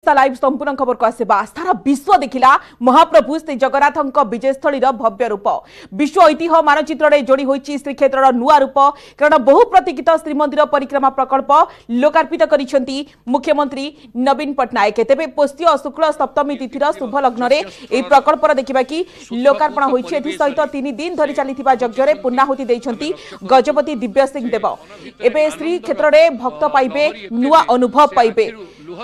Live संपूर्ण खबर को आसवा सारा विश्व देखिला महाप्रभु श्री जगन्नाथ विजयस्थली भव्य रूप विश्व ऐतिह्य मानचित्र में जोड़ी होती श्रीक्षेत्र नुआ रूप कारण बहु प्रतीक्षित श्रीमंदिर परिक्रमा प्रकल्प लोकार्पित करिसेंती मुख्यमंत्री नवीन पट्टनायक तेबे पोष्य शुक्ल सप्तमी तिथिर शुभ लग्न में प्रकल्पर देखा कि लोकार्पण होती सहित 3 दिन धरी चली यज्ञ पूर्णाहुति देइछंती गजपति दिव्य सिंह देव एवं श्रीक्षेत्र में भक्त पाइबे नुआ अनुभव पाइबे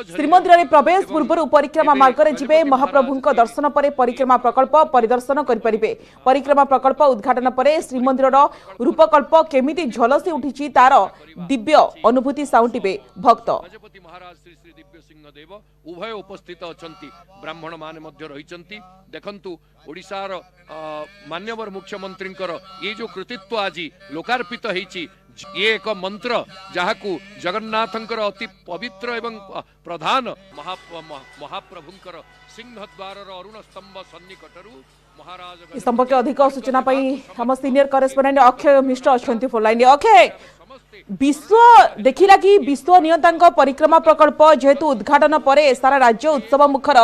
श्रीमंदिर में प्रवेश पूर्व परिक्रमा मार्ग में जीवे महाप्रभु दर्शन पर परिक्रमा प्रकल्प परिदर्शन करें परिक्रमा प्रकल्प उद्घाटन पर श्रीमंदिर रूपकल्प केमिति झलसी उठी तार दिव्य अनुभूति साउंटिबे भक्त उभय उपस्थित अछंती ब्राह्मण माने मध्य रहिचंती देखंतु ओडिसार मान्यवर मुख्यमंत्री ये जो कृतित्व आज लोकार्पित हेची ये एक मंत्र जहाकू जगन्नाथंकर अति पवित्र एवं प्रधान महाप्रभुंकर सिंहद्वार अरुण स्तंभ सन्निकटरू महाराज संपर्क अधिक सूचना हम सीनियर करेस्पोंडेंट अक्षय मिश्र अच्छा फोन लाइन अक्षय विश्व देखिला कि विश्व नियंता परिक्रमा प्रकल्प जेहेतु उद्घाटन पर सारा राज्य उत्सव मुखर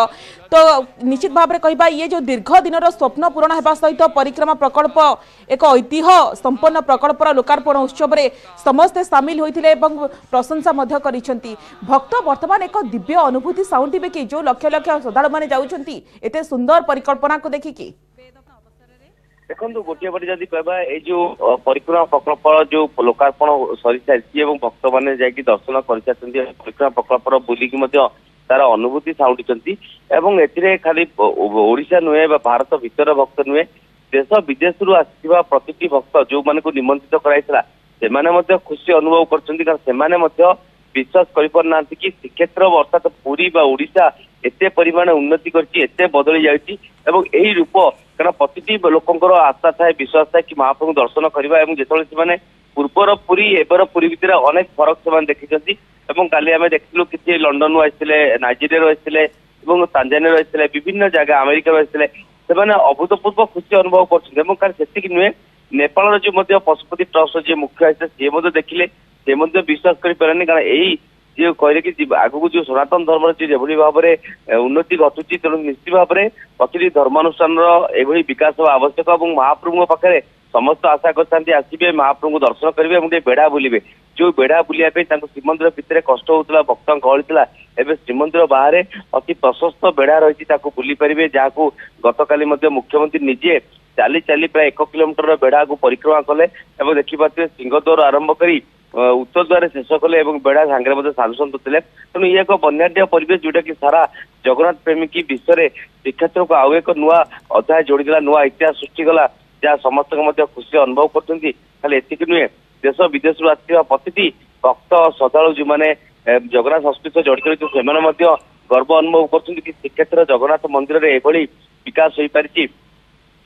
तो निश्चित भाव में कहबा ये जो दीर्घ दिन स्वप्न पूरण होगा सहित परिक्रमा प्रकल्प एक ऐतिह्य संपन्न प्रकल्पर लोकार्पण उत्सव में समस्ते सामिल होते प्रशंसा करिसेंती भक्त वर्तमान एक दिव्य अनुभूति साउंटिबे कि जो लक्ष लक्ष श्रद्धालु माने जाउछंती एते सुंदर परिकल्पना को देखिकी देखो गोटे पटे जदि कहबा ए जो परिक्रमा प्रकल्प जो लोकार्पण सरी सारी भक्त मैंने जाकि दर्शन कर परिक्रमा प्रकल्पर बुलिकी तार अनुभूति साउंटी एवं खाली ओडिशा नुहे भारत भीतर भक्त नुहे देश विदेश आसवा प्रति भक्त जो मान को निमंत्रित कराई खुशी अनुभव कर विश्वास करना कि श्रीक्षेत्र अर्थात पुरी ओडिशा एते परिमाण उन्नति करते बदली जाती रूप कारण प्रति लोकर आशा थाए विश्वास थाए कि महाप्रभु दर्शन करवा जो पूर्वर पुरी एबर पुरी भितर अनेक फरक से देखी काली आम देखिलु कि लंडन आसते नाइजेरिया आसते तांजानिया आसते विभिन्न जगह अमेरिका आसते अभूतपूर्व खुशी अनुभव कर नुहे नेपाल जो पशुपति ट्रस्ट जी मुख्य आसते सी देखिले से विश्वास करें कारण यही जो कहले कि आगु जो सनातन धर्म जो भाव में उन्नति घटुची तेणु निश्चित भाव में प्रति धर्मानुष्ठान विकास आवश्यक और महाप्रभु पाखे समस्त आशा करते आसवे महाप्रभु दर्शन करेंगे बेढ़ा बुलवे जो बेढ़ा बुलापी श्रीमंदिर भितर कष्ट होता भक्त गहली था एवं श्रीमंदिर बाहर अति प्रशस्त बेढ़ा रही बुली पारे जहाँ गतकाली मुख्यमंत्री निजे चाली चाली प्राय 1 किलोमीटर बेढ़ा को परिक्रमा कले देखिए सिंहद्वार आरंभ कर उत्तर द्वार शेष कले बेढ़ा सांगे साधु सत थे तेणु ये एक बन्याढ़ परिवेश जोटा कि सारा जगन्नाथ प्रेमी की विश्व में श्रीक्षेत्र को आउ एक नुआ अध्याय जोड़ीदेला नुआ इतिहास सृष्टिगला जहाँ समस्त खुशी अनुभव कर एतिक नुहे देश विदेश आसवा प्रति भक्त श्रद्धालु जो मैंने जगन्नाथ संस्कृति जड़ित रही से गर्व अनुभव कर श्रीक्षेत्र जगन्नाथ मंदिर में एभली विकास हो पारि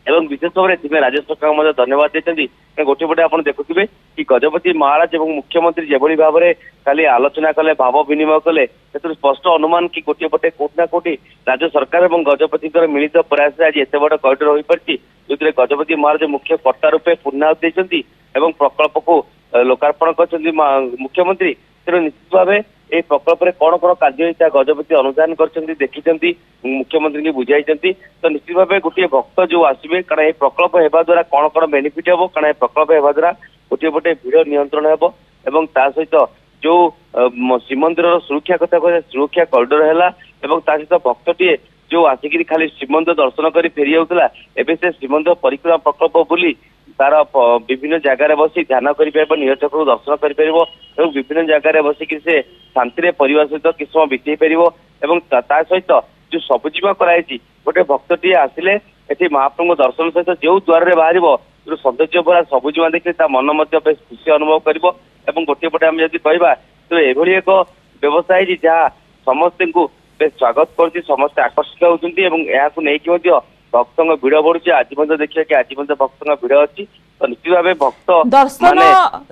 एवं विशेष भाव में राज्य सरकार धन्यवाद देते गोटे पटे आप देखुए कि गजपति महाराज और मुख्यमंत्री जो भाव में खाली आलोचना कले भाव विनिमय कले स्पष्ट अनुमान कि गोटे पटे कोटना कोटी राज्य सरकार और गजपति मिलित प्रयास आज एत बड़ करिडर हो पारि जो गजपति महाराज मुख्य कर्ता रूपे पूर्णाहुति देते प्रकल्प को लोकार्पण कर मुख्यमंत्री तेणु निश्चित भाव ये प्रकल्प कौन कौन कार्य गजपति अनुधान कर देखी मुख्यमंत्री की बुझाई तो निश्चित भाव गोटे भक्त जो आसवे कारण ये प्रकल्प होगा द्वारा कौन कौन बेनिफिट हम कारण प्रकल्प होगा द्वारा गोटे पटे भिड़ नियंत्रण हो सहित जो श्रीमंदिर सुरक्षा कथा कह सुरक्षा करिडर है सहित भक्तटीए जो आसिक खाली श्रीमंदिर दर्शन कर फेरी जाऊला एवं से श्रीमंदिर परिक्रमा प्रकल्प बुली तार विभिन्न जगार बसी ध्यान कर नीलचक्र दर्शन कर विभिन्न जगार बसिक से शांति परिवार सहित किस समय बीतई पार सहित जो सबुजीमा कराई गोटे भक्तटी आसिले ये महाप्रभु दर्शन सहित जो द्वार में बाहर जो सौंदर्य भरा सबुजीमा देखिए मन बेस खुशी अनुभव कर गोटे पटे आम जब कह तो ये एक व्यवसाय जहाँ समस्त को बेस स्वागत कर समस्त आकर्षित होती भक्त भिड़ बढ़ुची आज देखिए कि आज भक्त भिड़ अच्छी तो निश्चित भाव भक्त दर्शन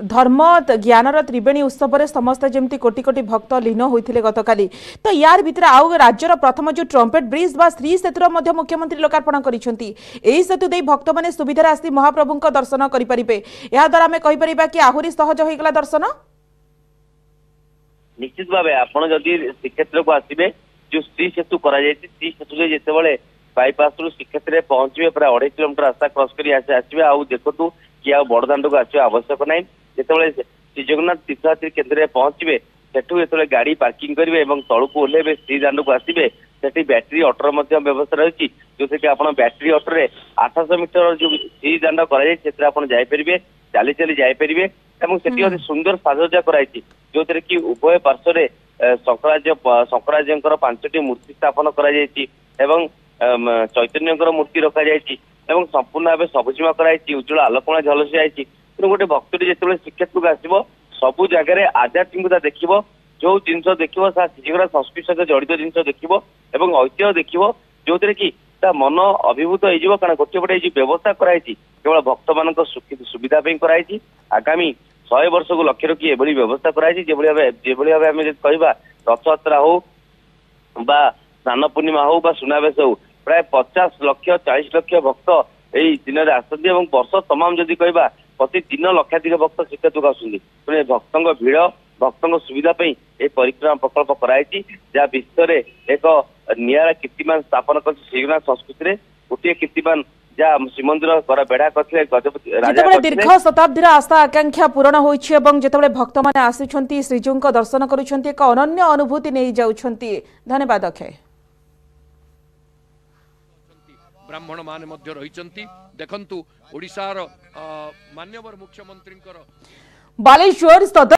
धर्म ज्ञानर त्रिवेणी उत्सव में समस्त जमी कोटी कोटी भक्त लीन होते गतकाली तो यार भितर आउ राज्यर प्रथम जो ट्रम्पेट ब्रिज बा श्री सेतुर मुख्यमंत्री लोकार्पण करिसेंती सेतु दे भक्त मैंने सुविधा आसी महाप्रभु दर्शन करें या द्वारा आम कहीपर कि आहरी सहज होगा दर्शन निश्चित भाव आप श्रीक्षेत्र को आसवे जो श्री सेतु करा जायछि श्री सेतु रे जेतेबेले बाईपास रु श्रीक्षेत्र पहुंचे प्राय 2.5 किलोमीटर रास्ता क्रॉस करी आसवे आ देखु कि आ बड़दाण्ड को आसवा आवश्यक ना जिते श्री जगन्नाथ तीर्थयात्री केन्द्र में पहुंचे सेठू जो गाड़ी पार्किंग करेंगे और तलू को ओह्लेबे श्री दाण्ड को आसवे से बैटेरी ऑटोर व्यवस्था रही जो कि आप बैटेरी ऑटो रे 800 मीटर जो श्री दाण्ड कर चली चली जापर और सुंदर साजसज्जा कराई जो कि उभय पार्श्व शंकराचार्य 5टी मूर्ति स्थापन कर चैतन्य मूर्ति रखा जायछि एवं संपूर्ण भाव सबुजिमा कराई उज्जवल आलोकमा झलसी जाए तेणु गोटे भक्तटी जो श्रीक्षेत्र को आसव सबू जगह आध्यात्मिकता देखिबो जो जिनस देखिबो श्रीजगन्नाथ संस्कृति सहित जड़ित जिनस देखिबो एवं ऐतिह्य देखिबो जो कि मन अभिभूत हो कारण गोटे गोटे व्यवस्था कराई केवल भक्त मान सुविधा कराई आगामी 100 वर्ष को लक्ष्य रखी एभली व्यवस्था कराई जो भाव आम कहवा रथयात्रा हो बा स्नान पूर्णिमा हो बा सुनावेश हो प्राय 50 लाख 40 लाख भक्त यही दिन में आसती वर्ष तमाम जदि कहवा प्रतिदिन लक्षाधिक भक्त श्रीक्षेत्र को आसुँच भक्तों भिड़ भक्तों सुविधा ये परिक्रमा प्रकल्प कराई जहाँ विश्व में एक निरा कीर्तिमान स्थापन कर श्रीजगन्नाथ संस्कृति में गोटे कीर्तिमान जहाँ श्रीमंदिर कर बेढ़ा करते जितेबाला दीर्घ शताब्दीर आशा आकांक्षा पूरण होइछि एवं जितेबाला भक्त माने आसुछंती श्रीजू दर्शन करुछंती एक अनन्य अनुभूति नहीं जाउछंती। धन्यवाद अक्षय। ब्राह्मण माने मध्य रहिचंती देखंतु ओडिसार मान्यवर मुख्यमंत्री बालेश्वर सदर